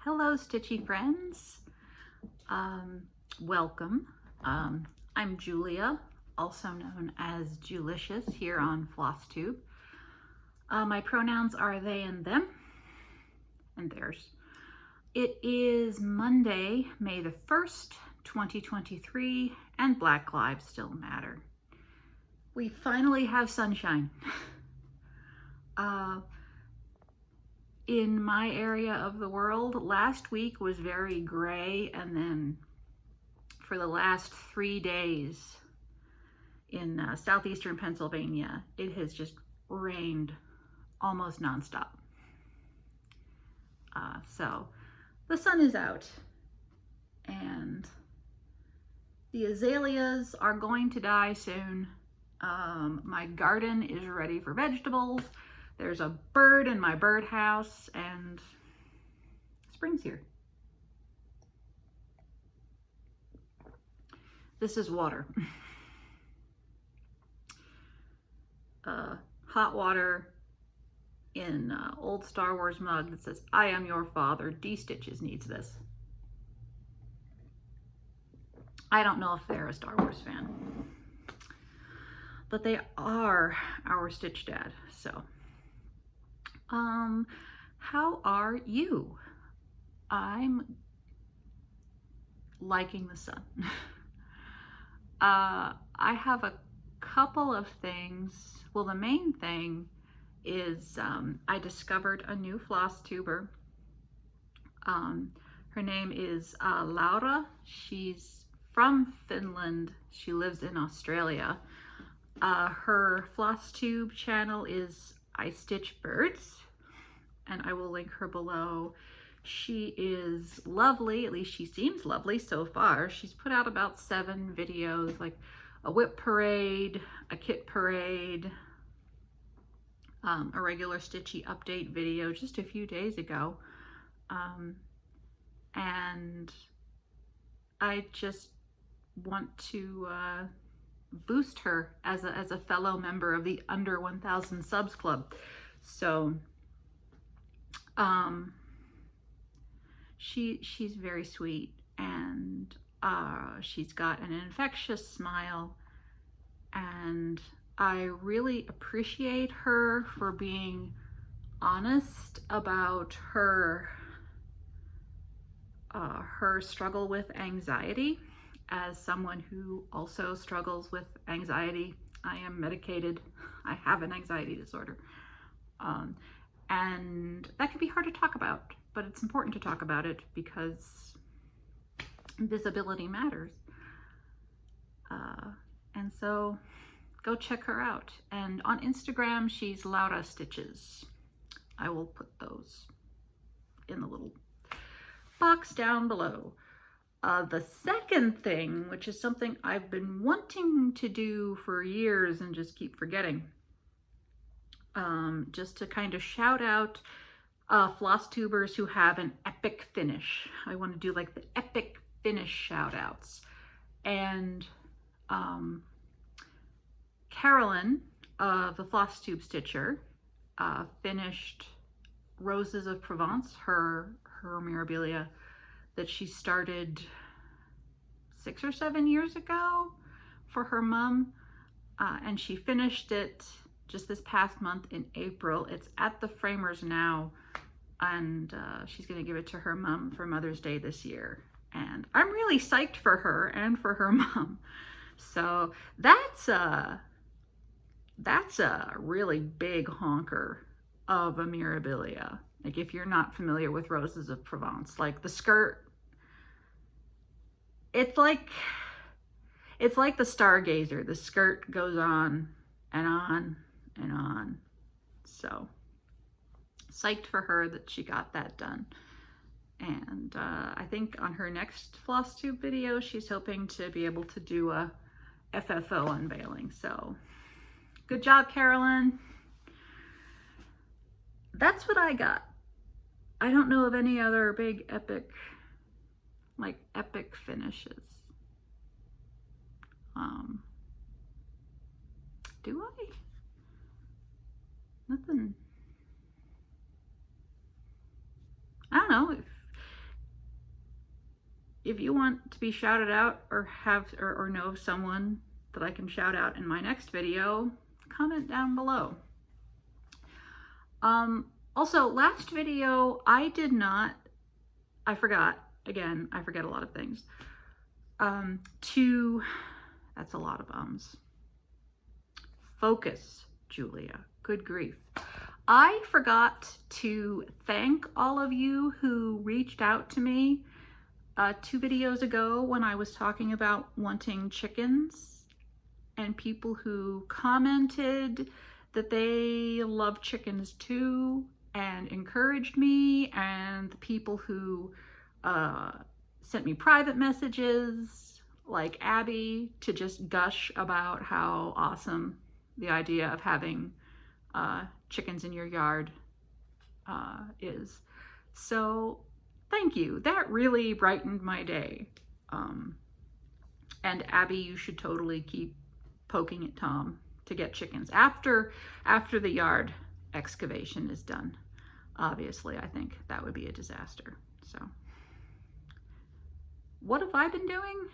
Hello, Stitchy friends. Welcome. I'm Julia, also known as Julicious here on FlossTube. My pronouns are they and them, and theirs. It is Monday, May the 1st, 2023, and Black Lives Still Matter. We finally have sunshine. In my area of the world, last week was very gray, and then for the last 3 days in southeastern Pennsylvania, it has just rained almost nonstop. So the sun is out, and the azaleas are going to die soon. My garden is ready for vegetables. There's a bird in my birdhouse, and spring's here. This is water. Hot water in an old Star Wars mug that says, "I am your father. D Stitches needs this." I don't know if they're a Star Wars fan, but they are our Stitch Dad, so. How are you? I'm liking the sun. I have a couple of things. Well, the main thing is I discovered a new FlossTuber. Her name is Laura. She's from Finland. She lives in Australia. Her FlossTube channel is I Stitch Birds, and I will link her below. She is lovely, at least she seems lovely so far. She's put out about 7 videos, like a whip parade, a kit parade, a regular Stitchy update video just a few days ago. And I just want to boost her as a fellow member of the under 1,000 subs club. So she's very sweet, and she's got an infectious smile, and I really appreciate her for being honest about her struggle with anxiety. As someone who also struggles with anxiety, I am medicated. I have an anxiety disorder. And that can be hard to talk about, but it's important to talk about it because visibility matters. And so go check her out. And on Instagram, she's Laura Stitches. I will put those in the little box down below. The second thing, which is something I've been wanting to do for years and just keep forgetting, just to kind of shout out FlossTubers who have an epic finish. I want to do like the epic finish shout outs. And Carolyn of the FlossTube Stitcher finished Roses of Provence, her memorabilia that she started 6 or 7 years ago for her mom, and she finished it just this past month in April. It's at the Framers now, and she's going to give it to her mom for Mother's Day this year, and I'm really psyched for her and for her mom. So that's a really big honker of a memorabilia. Like, if you're not familiar with Roses of Provence, like the skirt, it's like the Stargazer. The skirt goes on and on and on. So psyched for her that she got that done. And I think on her next FlossTube video, she's hoping to be able to do a FFO unveiling. So good job, Carolyn. That's what I got. I don't know of any other big epic finishes. Do I? Nothing. I don't know. if you want to be shouted out or or know of someone that I can shout out in my next video, comment down below. Also, last video, I forgot, again, I forget a lot of things, that's a lot of focus, Julia, good grief. I forgot to thank all of you who reached out to me 2 videos ago when I was talking about wanting chickens, and people who commented that they love chickens too and encouraged me, and the people who sent me private messages like Abby to just gush about how awesome the idea of having chickens in your yard is. So thank you. That really brightened my day. And Abby, you should totally keep poking at Tom to get chickens after the yard excavation is done. Obviously, I think that would be a disaster. So what have I been doing?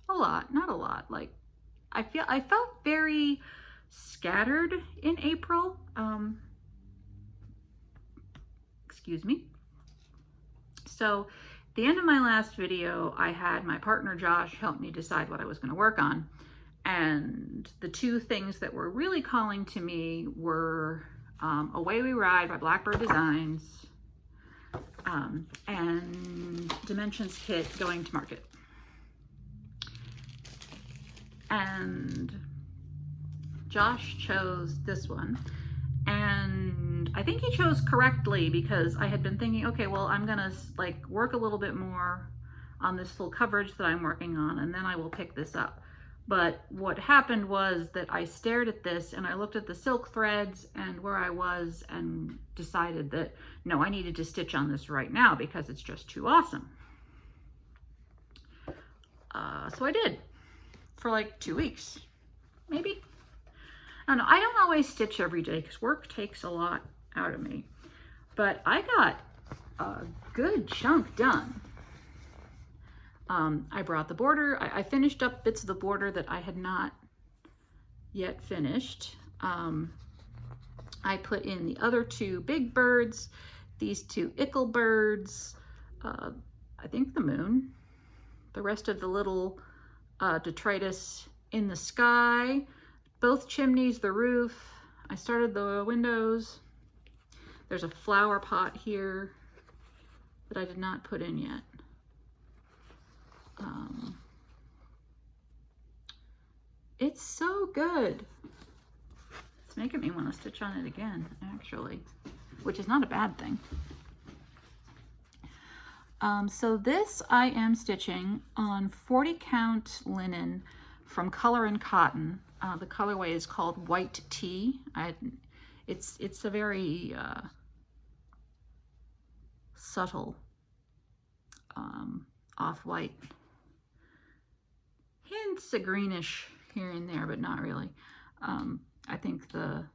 A lot, not a lot. Like, I felt very scattered in April. Excuse me. So the end of my last video, I had my partner Josh help me decide what I was going to work on. And the 2 things that were really calling to me were Away We Ride by Blackbird Designs and Dimensions Kit going to market. And Josh chose this one, and I think he chose correctly, because I had been thinking, okay, well, I'm gonna like work a little bit more on this full coverage that I'm working on, and then I will pick this up. But what happened was that I stared at this and I looked at the silk threads and where I was and decided that no, I needed to stitch on this right now because it's just too awesome. So I did for like 2 weeks, maybe. I don't know. I don't always stitch every day because work takes a lot out of me, but I got a good chunk done. I brought the border. I finished up bits of the border that I had not yet finished. I put in the other 2 big birds, these 2 ickle birds, I think the moon, the rest of the little detritus in the sky, both chimneys, the roof. I started the windows. There's a flower pot here that I did not put in yet. It's so good. It's making me want to stitch on it again, actually, which is not a bad thing. So this I am stitching on 40 count linen from Color and Cotton. The colorway is called White Tea. It's a very subtle off-white. Hints of greenish here and there, but not really. I think the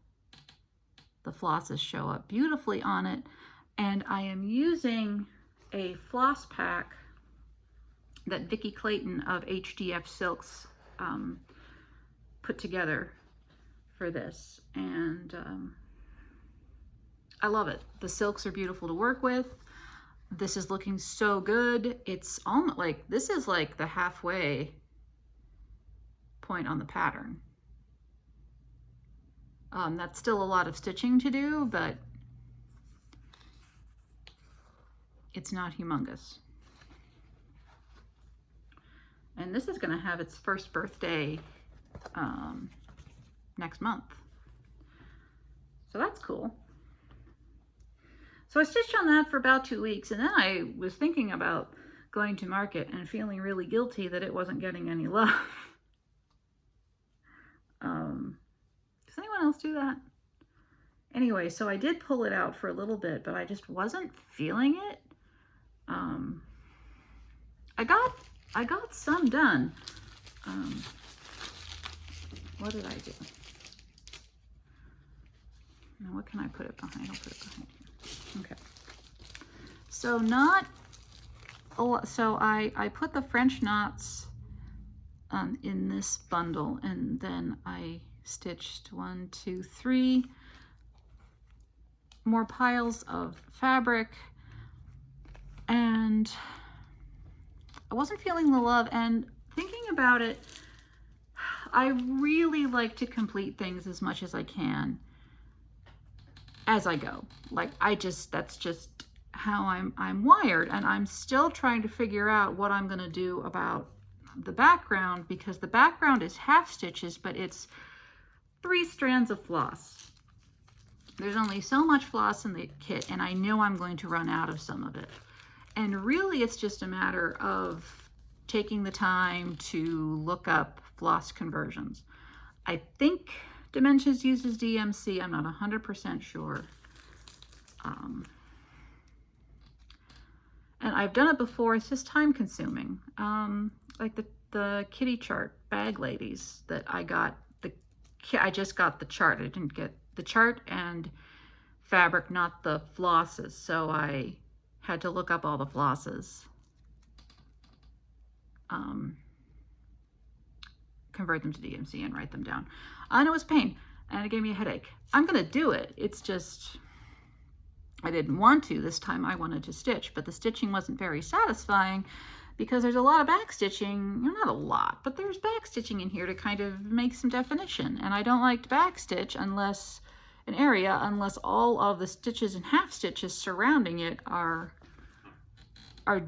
flosses show up beautifully on it, and I am using a floss pack that Vicki Clayton of HDF Silks put together for this, and I love it. The silks are beautiful to work with. This is looking so good. It's almost like, this is like the halfway point on the pattern. That's still a lot of stitching to do, but it's not humongous. And this is going to have its first birthday next month. So that's cool. So I stitched on that for about 2 weeks, and then I was thinking about going to market and feeling really guilty that it wasn't getting any love. Does anyone else do that? Anyway, so I did pull it out for a little bit, but I just wasn't feeling it. I got some done. What did I do? Now, what can I put it behind? I'll put it behind here. Okay. So not so I put the French knots in this bundle, and then I stitched 1, 2, 3 more piles of fabric, and I wasn't feeling the love. And thinking about it, I really like to complete things as much as I can as I go. Like, that's just how I'm wired, and I'm still trying to figure out what I'm gonna do about the background, because the background is half stitches, but it's 3 strands of floss. There's only so much floss in the kit, and I know I'm going to run out of some of it. And really, it's just a matter of taking the time to look up floss conversions. I think Dimensions uses DMC. I'm not 100% sure. And I've done it before. It's just time consuming. Like the kitty chart bag ladies that I got. I just got the chart. I didn't get the chart and fabric, not the flosses. So I had to look up all the flosses, convert them to DMC and write them down. I know it was pain, and it gave me a headache. I'm gonna do it. It's just, I didn't want to. This time I wanted to stitch, but the stitching wasn't very satisfying because there's a lot of back stitching. Not a lot, but there's back stitching in here to kind of make some definition. And I don't like to back stitch unless all of the stitches and half stitches surrounding it are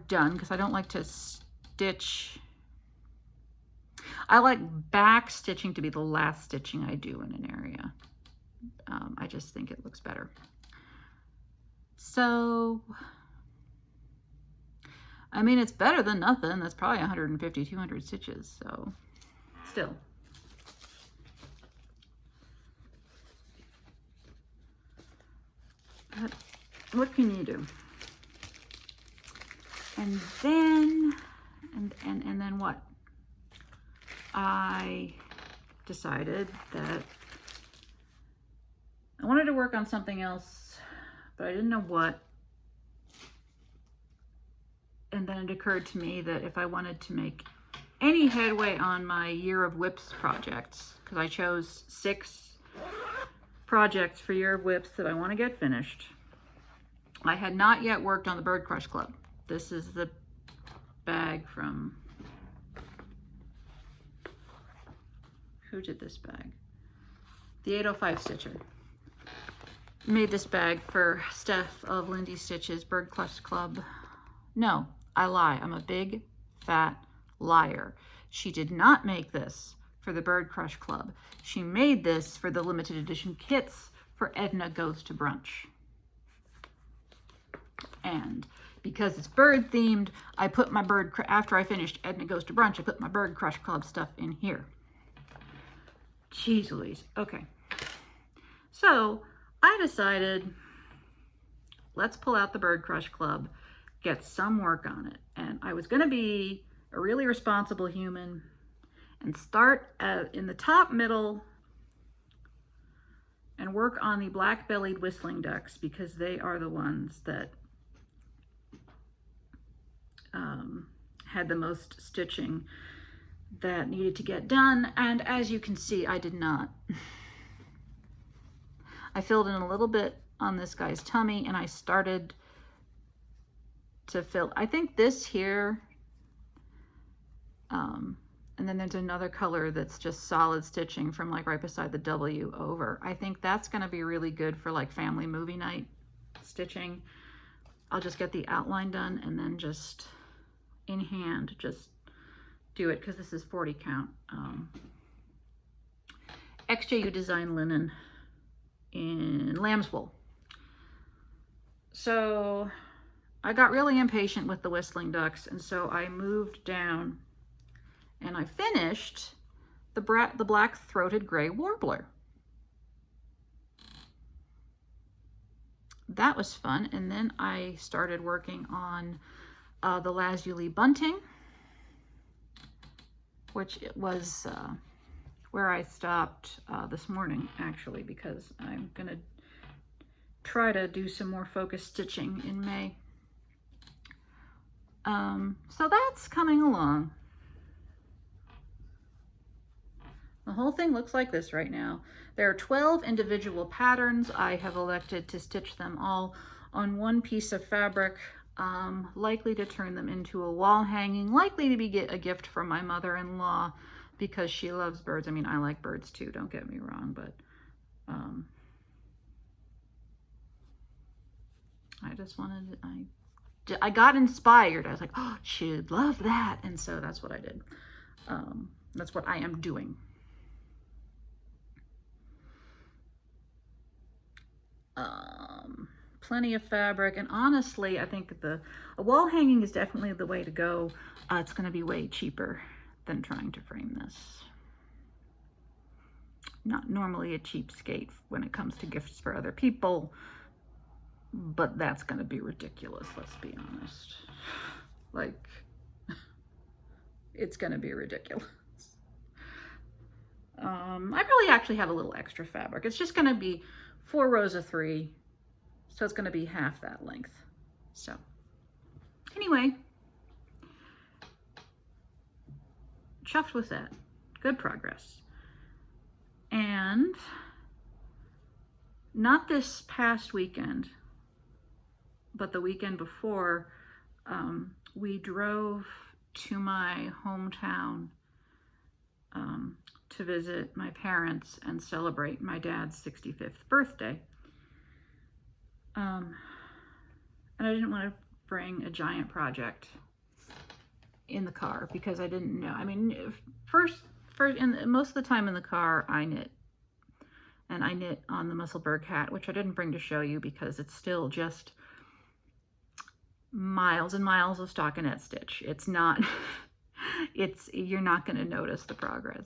done, because I don't like to stitch. I like back stitching to be the last stitching I do in an area. I just think it looks better. So, I mean, it's better than nothing. That's probably 150, 200 stitches, so still. But what can you do? And then, and then what? I decided that I wanted to work on something else, but I didn't know what. And then it occurred to me that if I wanted to make any headway on my Year of Whips projects, because I chose 6 projects for Year of Whips that I want to get finished. I had not yet worked on the Bird Crush Club. This is the bag from, who did this bag? The 805 Stitcher. Made this bag for Steph of Lindy Stitches Bird Crush Club. No, I lie. I'm a big, fat liar. She did not make this for the Bird Crush Club. She made this for the limited edition kits for Edna Goes to Brunch. And because it's bird themed, I put my after I finished Edna Goes to Brunch, I put my Bird Crush Club stuff in here. Jeez Louise. Okay. So I decided, let's pull out the Bird Crush Club, get some work on it. And I was going to be a really responsible human and start in the top middle and work on the black-bellied whistling ducks, because they are the ones that had the most stitching that needed to get done. And as you can see, I did not. I filled in a little bit on this guy's tummy, and I started to fill, I think this here, and then there's another color that's just solid stitching from like right beside the W over. I think that's going to be really good for like family movie night stitching. I'll just get the outline done and then just in hand just do it, because this is 40 count. XJU Design linen in lamb's wool. So I got really impatient with the whistling ducks, and so I moved down and I finished the black-throated gray warbler. That was fun. And then I started working on the lazuli bunting, which was where I stopped this morning, actually, because I'm gonna try to do some more focused stitching in May. So that's coming along. The whole thing looks like this right now. There are 12 individual patterns. I have elected to stitch them all on one piece of fabric, likely to turn them into a wall hanging, likely to be a gift from my mother-in-law because she loves birds. I mean, I like birds too, don't get me wrong, but I just wanted, I got inspired. I was like, oh, she'd love that. And so that's what I did. That's what I am doing. Plenty of fabric, and honestly, I think a wall hanging is definitely the way to go. It's going to be way cheaper than trying to frame this. Not normally a cheapskate when it comes to gifts for other people, but that's going to be ridiculous, let's be honest. Like, it's going to be ridiculous. I probably actually have a little extra fabric. It's just going to be 4 rows of 3, so it's going to be half that length. So anyway, chuffed with that. Good progress. And not this past weekend, but the weekend before, we drove to my hometown to visit my parents and celebrate my dad's 65th birthday. And I didn't want to bring a giant project in the car because I didn't know. I mean, first, and most of the time in the car, I knit. And I knit on the Musselburgh hat, which I didn't bring to show you because it's still just miles and miles of stockinette stitch. It's not, you're not going to notice the progress.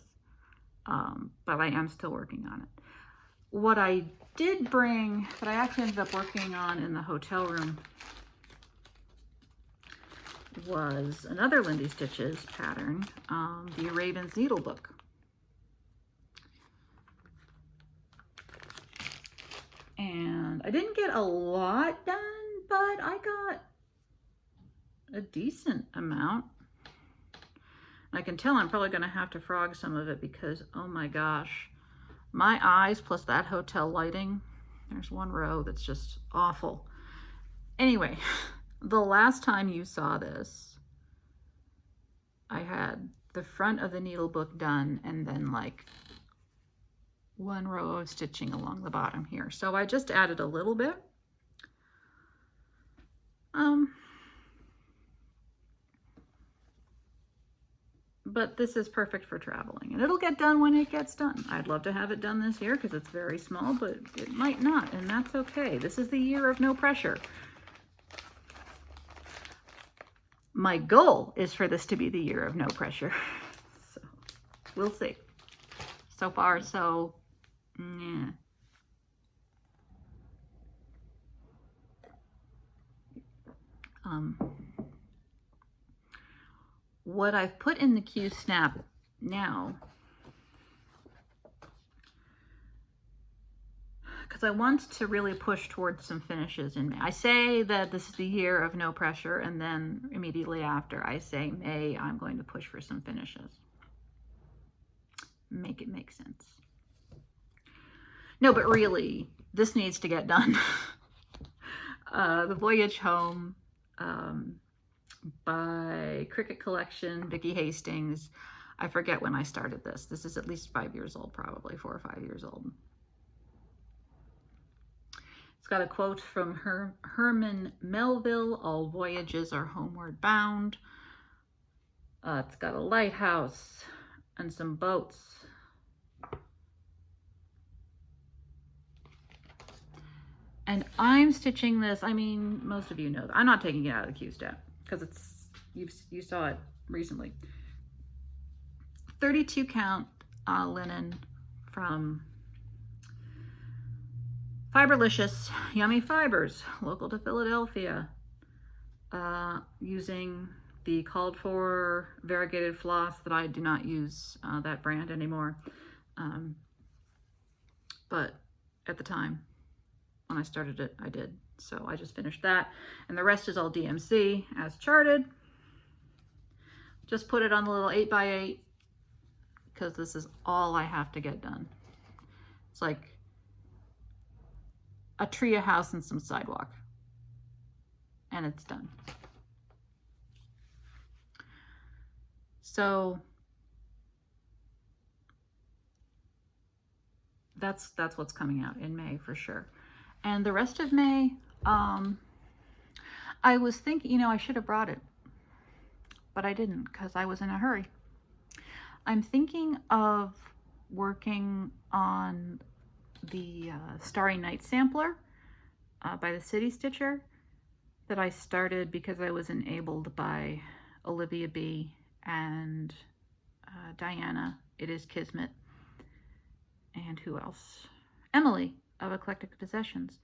But I am still working on it. What I did bring, that I actually ended up working on in the hotel room, was another Lindy Stitches pattern, the Raven's Needle book. And I didn't get a lot done, but I got a decent amount. I can tell I'm probably going to have to frog some of it because, oh my gosh, my eyes plus that hotel lighting, there's one row that's just awful. Anyway, the last time you saw this, I had the front of the needle book done and then like 1 row of stitching along the bottom here. So I just added a little bit. But this is perfect for traveling, and it'll get done when it gets done. I'd love to have it done this year because it's very small, but it might not, and that's okay. This is the year of no pressure. My goal is for this to be the year of no pressure. So we'll see. So far, so yeah. What I've put in the Q snap now, because I want to really push towards some finishes in May. I say that this is the year of no pressure, and then immediately after I say May, I'm going to push for some finishes. Make it make sense. No, but really, this needs to get done. The Voyage Home, by Cricket Collection, Vicki Hastings. I forget when I started this. This is at least 5 years old, probably 4 or 5 years old. It's got a quote from Herman Melville, "All voyages are homeward bound." It's got a lighthouse and some boats. And I'm stitching this, I mean, most of you know that. I'm not taking it out of the Q step because it's, you saw it recently. 32 count linen from Fiberlicious Yummy Fibers, local to Philadelphia, using the called for variegated floss that I do not use that brand anymore. But at the time when I started it, I did. So I just finished that. And the rest is all DMC as charted. just put it on the little 8x8 because this is all I have to get done. It's like a tree, a house, and some sidewalk. And it's done. So that's what's coming out in May for sure. And the rest of May, I was thinking, you know, I should have brought it, but I didn't because I was in a hurry. I'm thinking of working on the Starry Night sampler by the City Stitcher that I started because I was enabled by Olivia B. and Diana, It Is Kismet, and who else? Emily of Eclectic Possessions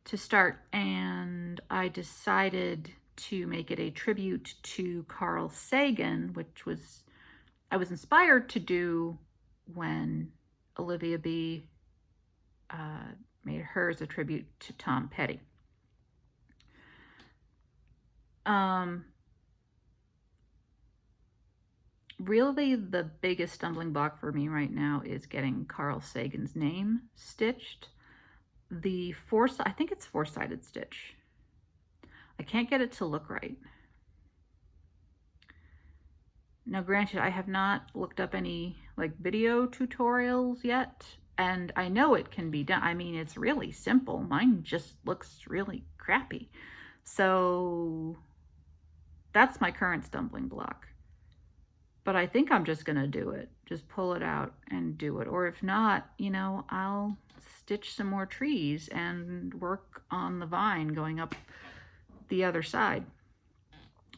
to start, and I decided to make it a tribute to Carl Sagan, which was I was inspired to do when Olivia B. Made hers a tribute to Tom Petty. Really, the biggest stumbling block for me right now is getting Carl Sagan's name stitched. I think it's four-sided stitch. I can't get it to look right. Now, granted, I have not looked up any like video tutorials yet, and I know it can be done. I mean, it's really simple. Mine just looks really crappy. So that's my current stumbling block. But I think I'm just gonna do it. Just pull it out and do it. Or if not, you know, I'll stitch some more trees and work on the vine going up the other side.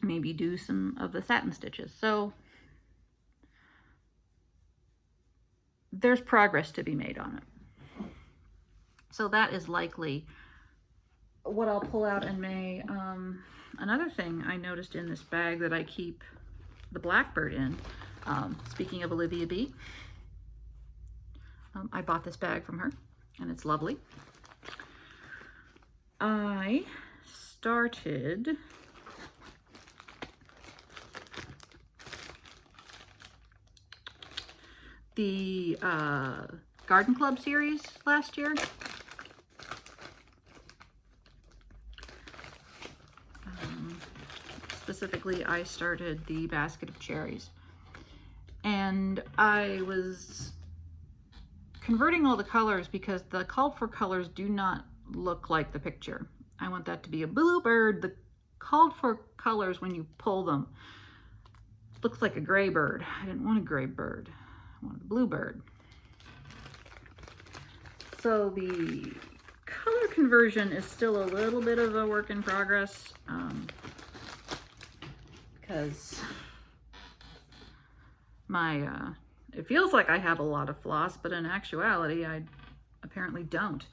Maybe do some of the satin stitches. So there's progress to be made on it. So that is likely what I'll pull out in May. Another thing I noticed in this bag that I keep the blackbird in, speaking of Olivia B, I bought this bag from her and it's lovely. I started the Garden Club series last year. Specifically, I started the basket of cherries. And I was converting all the colors because the called for colors do not look like the picture. I want that to be a bluebird. The called for colors, when you pull them, looks like a gray bird. I didn't want a gray bird. I wanted a bluebird. So the color conversion is still a little bit of a work in progress. Because it feels like I have a lot of floss, but in actuality, I apparently don't.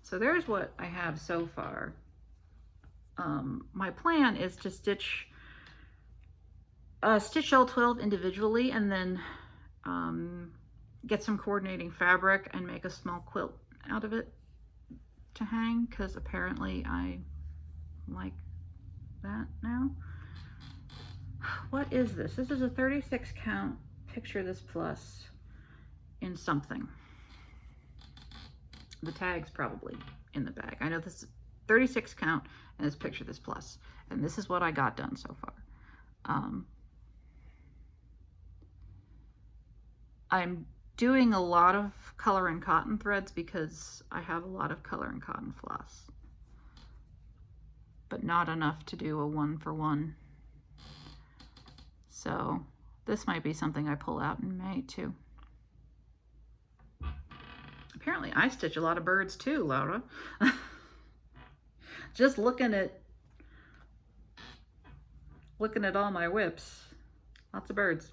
So there's what I have so far. My plan is to stitch all 12 individually and then get some coordinating fabric and make a small quilt out of it to hang, because apparently I like that now. What is this? This is a 36 count. Picture this plus in something. The tag's probably in the bag. I know this is 36 count and this picture this plus. And this is what I got done so far. I'm doing a lot of color and cotton threads because I have a lot of color and cotton floss, but not enough to do a 1-for-1. So this might be something I pull out in May too. Apparently I stitch a lot of birds too, Laura. Just looking at all my whips, lots of birds.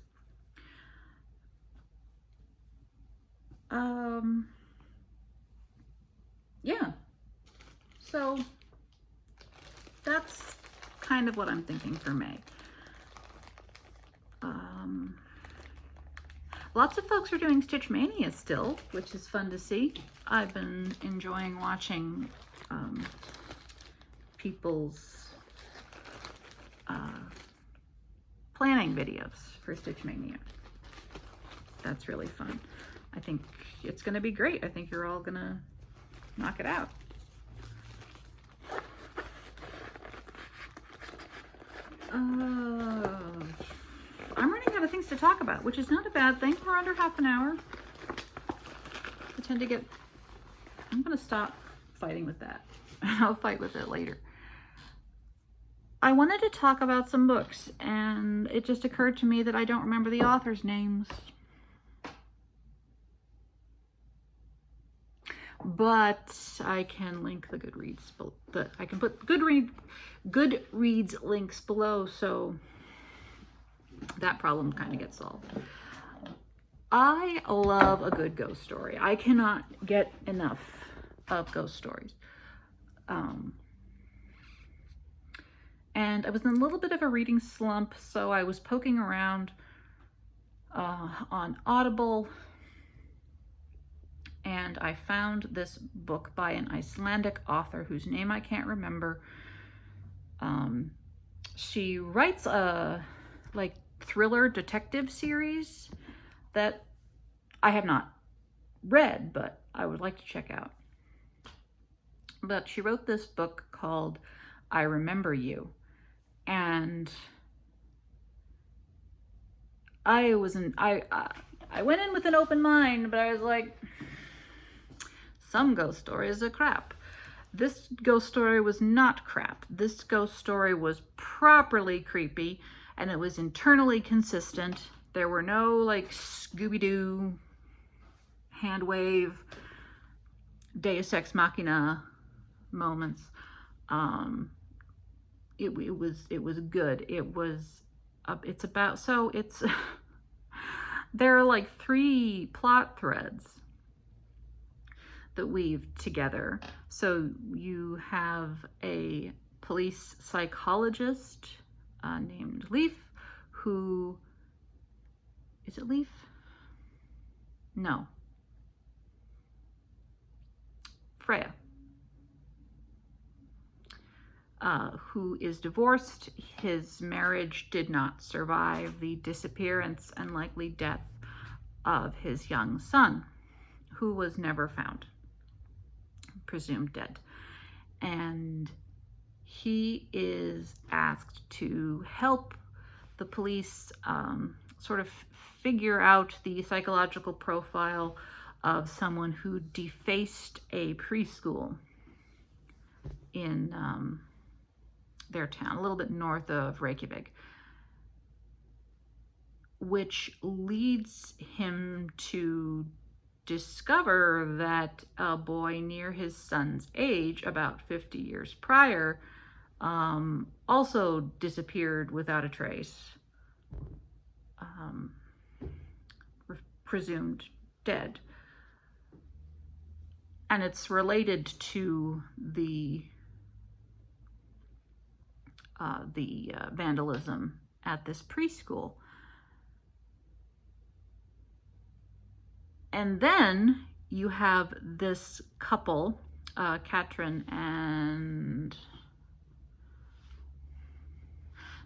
Yeah, so that's kind of what I'm thinking for May. Lots of folks are doing Stitch Mania still, which is fun to see. I've been enjoying watching people's planning videos for Stitch Mania. That's really fun. I think it's going to be great. I think you're all going to knock it out. I'm running out of things to talk about, which is not a bad thing. We're under half an hour. I tend to get... I'm going to stop fighting with that. I'll fight with it later. I wanted to talk about some books, and it just occurred to me that I don't remember the authors' names. But I can link the Goodreads, I can put Goodreads links below, so that problem kind of gets solved. I love a good ghost story. I cannot get enough of ghost stories. And I was in a little bit of a reading slump, so I was poking around on Audible, and I found this book by an Icelandic author whose name I can't remember. She writes a thriller detective series that I have not read, but I would like to check out. But she wrote this book called I Remember You, and I went in with an open mind, but I was like, some ghost stories are crap. This ghost story was not crap. This ghost story was properly creepy, and it was internally consistent. There were no Scooby-Doo, hand wave, Deus Ex Machina moments. It was good. There are 3 plot threads that weave together. So you have a police psychologist named Leaf, who... Is it Leaf? No. Freya. Who is divorced. His marriage did not survive the disappearance and likely death of his young son, who was never found, presumed dead. And he is asked to help the police sort of figure out the psychological profile of someone who defaced a preschool in their town, a little bit north of Reykjavik, which leads him to discover that a boy near his son's age, about 50 years prior, also disappeared without a trace, presumed dead. And it's related to the vandalism at this preschool. And then you have this couple, Katrin and...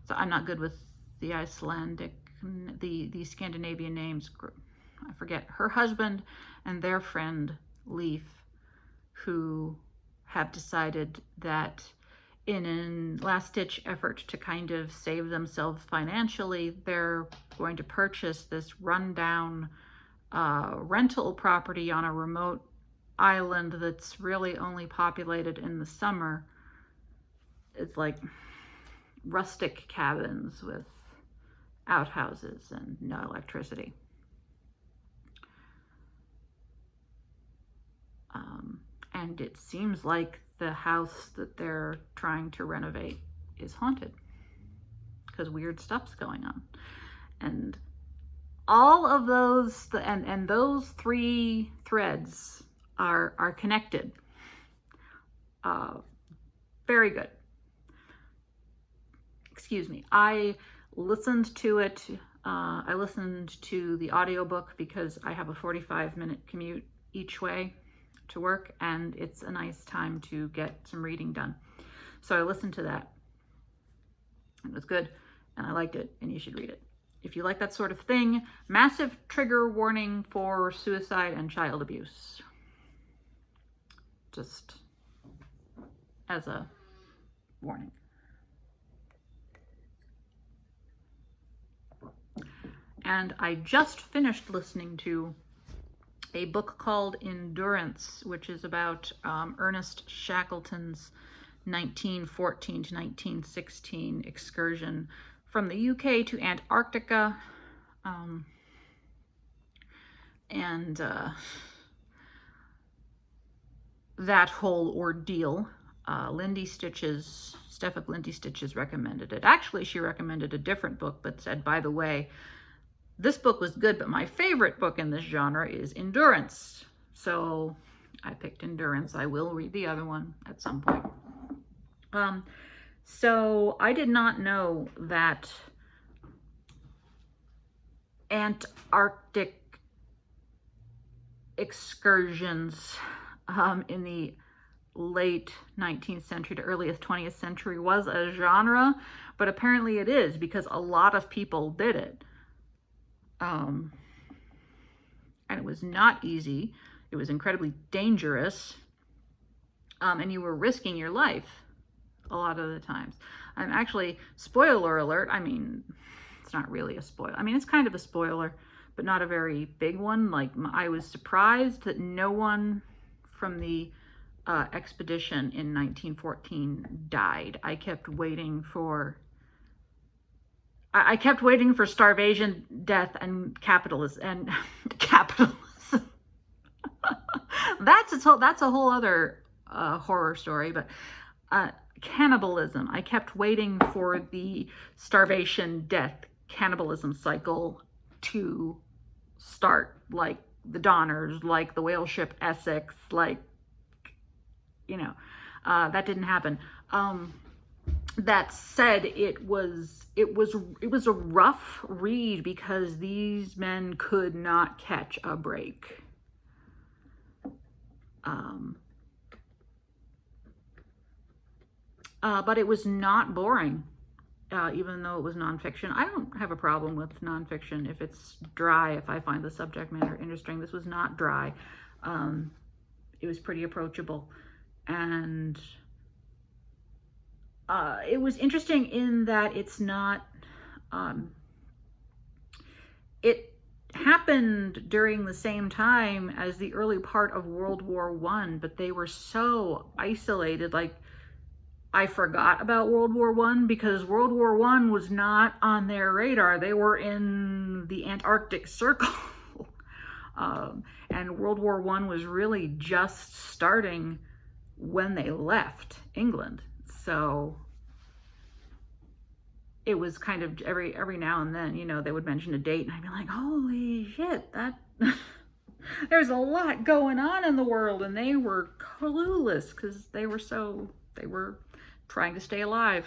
So I'm not good with the Icelandic, the Scandinavian names. I forget. Her husband and their friend, Leaf, who have decided that in a last-ditch effort to kind of save themselves financially, they're going to purchase this rundown rental property on a remote island that's really only populated in the summer. It's like rustic cabins with outhouses and no electricity. And it seems like the house that they're trying to renovate is haunted because weird stuff's going on. And all of those, and those 3 threads are connected. Very good. Excuse me. I listened to it. I listened to the audiobook because I have a 45-minute commute each way to work, and it's a nice time to get some reading done. So I listened to that. It was good, and I liked it, and you should read it. If you like that sort of thing, massive trigger warning for suicide and child abuse. Just as a warning. And I just finished listening to a book called Endurance, which is about Ernest Shackleton's 1914 to 1916 excursion from the UK to Antarctica. That whole ordeal. Steph Lindy Stitches recommended it. Actually, she recommended a different book, but said, by the way, this book was good, but my favorite book in this genre is Endurance. So I picked Endurance. I will read the other one at some point. So I did not know that Antarctic excursions in the late 19th century to earliest 20th century was a genre, but apparently it is, because a lot of people did it. And it was not easy. It was incredibly dangerous. And you were risking your life a lot of the times. Actually, spoiler alert, I mean, it's not really a spoiler. I mean, it's kind of a spoiler, but not a very big one. Like, I was surprised that no one from the expedition in 1914 died. I kept waiting for starvation, death, and capitalism. That's a whole other horror story. But cannibalism. I kept waiting for the starvation, death, cannibalism cycle to start, like the Donners, like the whale ship Essex, like, you know, that didn't happen. That said, it was a rough read because these men could not catch a break. But it was not boring, even though it was nonfiction. I don't have a problem with nonfiction if it's dry, if I find the subject matter interesting. This was not dry. It was pretty approachable. And it was interesting in that it's not, it happened during the same time as the early part of World War I, but they were so isolated. Like, I forgot about World War I because World War I was not on their radar. They were in the Antarctic Circle. And World War I was really just starting when they left England. So it was kind of every now and then, you know, they would mention a date and I'd be like, holy shit, that there's a lot going on in the world. And they were clueless because they were trying to stay alive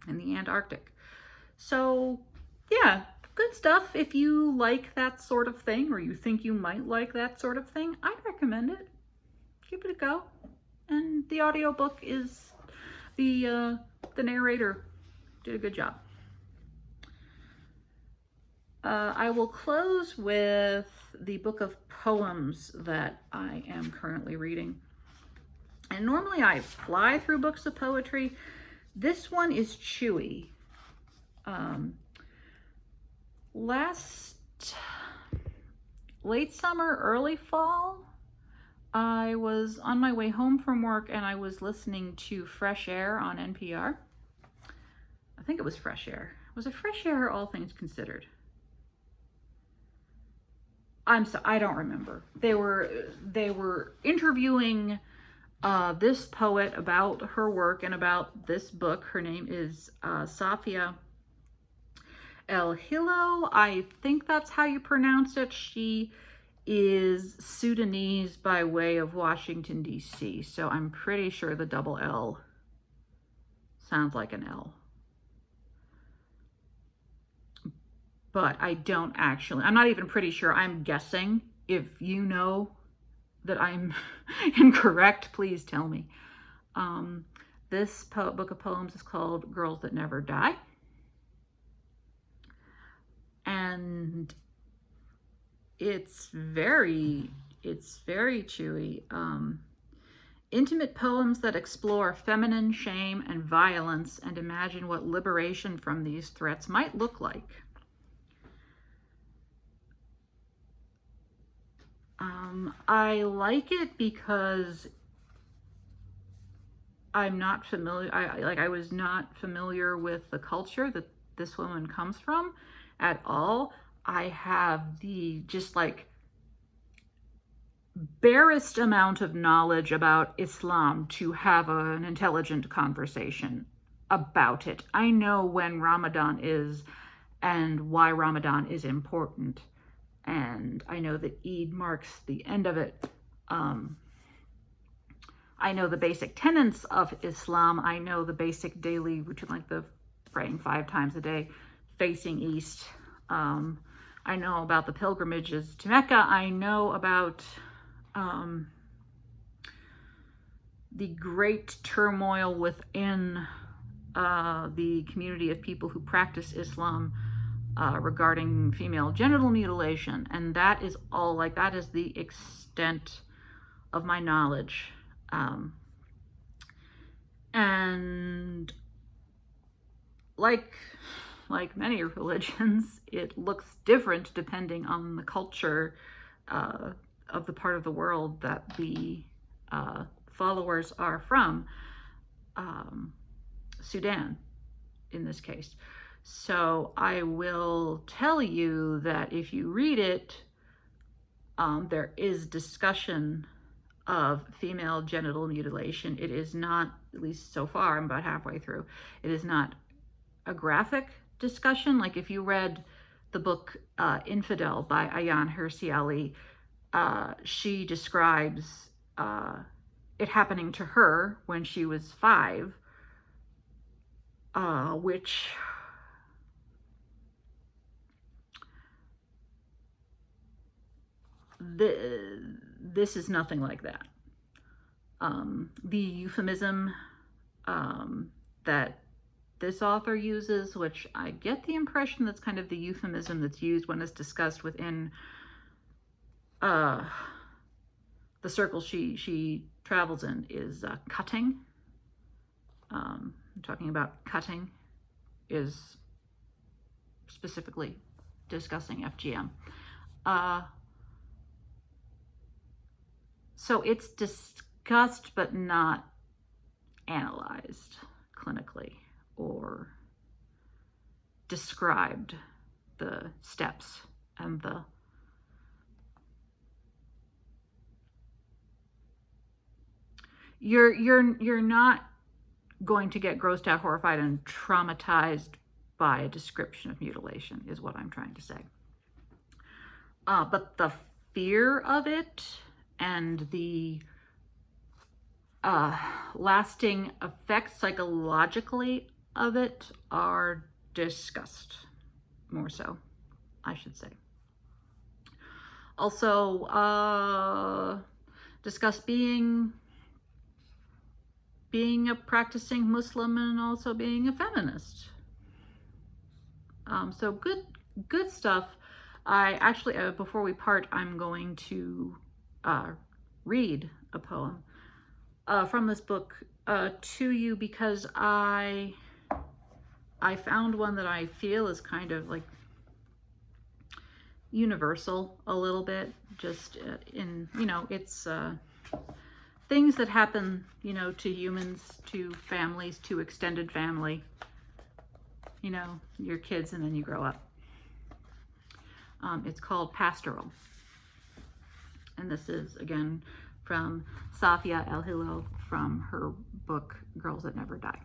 in the Antarctic. So yeah, good stuff. If you like that sort of thing, or you think you might like that sort of thing, I'd recommend it. Give it a go. And the audiobook is the narrator did a good job. I will close with the book of poems that I am currently reading. And normally I fly through books of poetry. This one is chewy. Late summer, early fall, I was on my way home from work and I was listening to Fresh Air on NPR. I think it was Fresh Air. Was it Fresh Air or All Things Considered? I don't remember. They were interviewing this poet about her work and about this book. Her name is Safia El Hilo. I think that's how you pronounce it. She is Sudanese by way of Washington, D.C. So I'm pretty sure the double L sounds like an L. But I'm not even pretty sure. I'm guessing. If you know that I'm incorrect, please tell me. This book of poems is called Girls That Never Die. And it's very chewy. Intimate poems that explore feminine shame and violence and imagine what liberation from these threats might look like. I like it because I'm not familiar, I was not familiar with the culture that this woman comes from at all. I have the just like barest amount of knowledge about Islam to have an intelligent conversation about it. I know when Ramadan is and why Ramadan is important. And I know that Eid marks the end of it. I know the basic tenets of Islam. I know the basic daily routine, like the praying 5 times a day, facing east. I know about the pilgrimages to Mecca. I know about the great turmoil within the community of people who practice Islam regarding female genital mutilation. And that is all, like, that is the extent of my knowledge. And like many religions, it looks different depending on the culture of the part of the world that the followers are from. Sudan, in this case. So I will tell you that if you read it, there is discussion of female genital mutilation. It is not, at least so far, I'm about halfway through, it is not a graphic discussion. Like if you read the book Infidel by Ayaan Hirsi Ali, she describes it happening to her when she was 5, which this is nothing like that. The euphemism that this author uses, which I get the impression that's kind of the euphemism that's used when it's discussed within the circle she travels in, is cutting. I'm talking about cutting, is specifically discussing FGM. So it's discussed but not analyzed clinically or described, the steps and the you're not going to get grossed out, horrified, and traumatized by a description of mutilation, is what I'm trying to say. But the fear of it and the lasting effects psychologically of it are discussed, more so, I should say. Also, discuss being a practicing Muslim and also being a feminist. So good stuff. I actually, before we part, I'm going to read a poem from this book to you, because I found one that I feel is kind of like universal a little bit, just in, it's things that happen, to humans, to families, to extended family, your kids, and then you grow up. It's called Pastoral. And this is, again, from Safia El-Hilo, from her book, Girls That Never Die.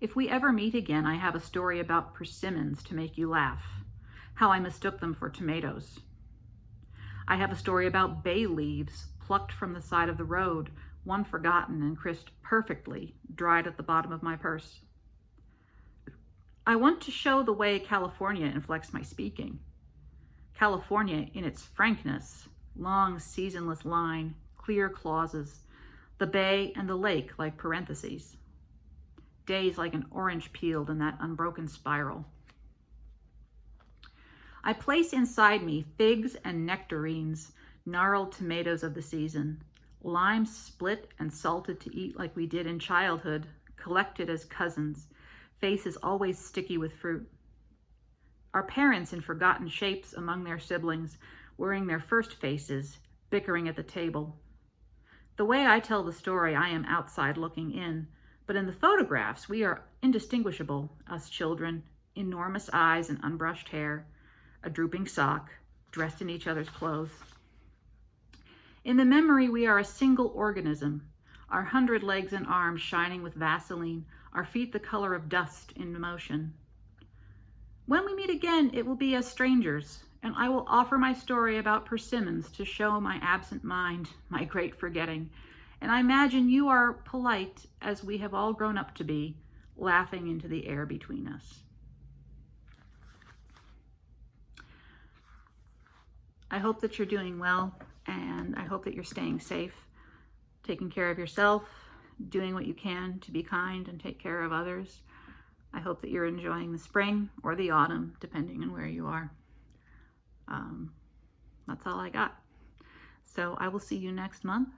If we ever meet again, I have a story about persimmons to make you laugh, how I mistook them for tomatoes. I have a story about bay leaves plucked from the side of the road, one forgotten and crisped perfectly, dried at the bottom of my purse. I want to show the way California inflects my speaking. California in its frankness, long seasonless line, clear clauses, the bay and the lake like parentheses, days like an orange peeled in that unbroken spiral. I place inside me figs and nectarines, gnarled tomatoes of the season, limes split and salted to eat like we did in childhood, collected as cousins, faces always sticky with fruit. Our parents in forgotten shapes among their siblings, wearing their first faces, bickering at the table. The way I tell the story, I am outside looking in, but in the photographs, we are indistinguishable, us children, enormous eyes and unbrushed hair, a drooping sock, dressed in each other's clothes. In the memory, we are a single organism, our 100 legs and arms shining with Vaseline, our feet the color of dust in motion. When we meet again, it will be as strangers, and I will offer my story about persimmons to show my absent mind, my great forgetting. And I imagine you are polite, as we have all grown up to be, laughing into the air between us. I hope that you're doing well, and I hope that you're staying safe, taking care of yourself, doing what you can to be kind and take care of others. I hope that you're enjoying the spring or the autumn, depending on where you are. That's all I got. So I will see you next month.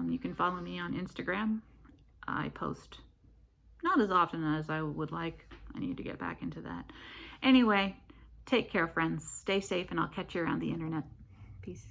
You can follow me on Instagram. I post not as often as I would like. I need to get back into that. Anyway, take care, friends. Stay safe, and I'll catch you around the internet. Peace.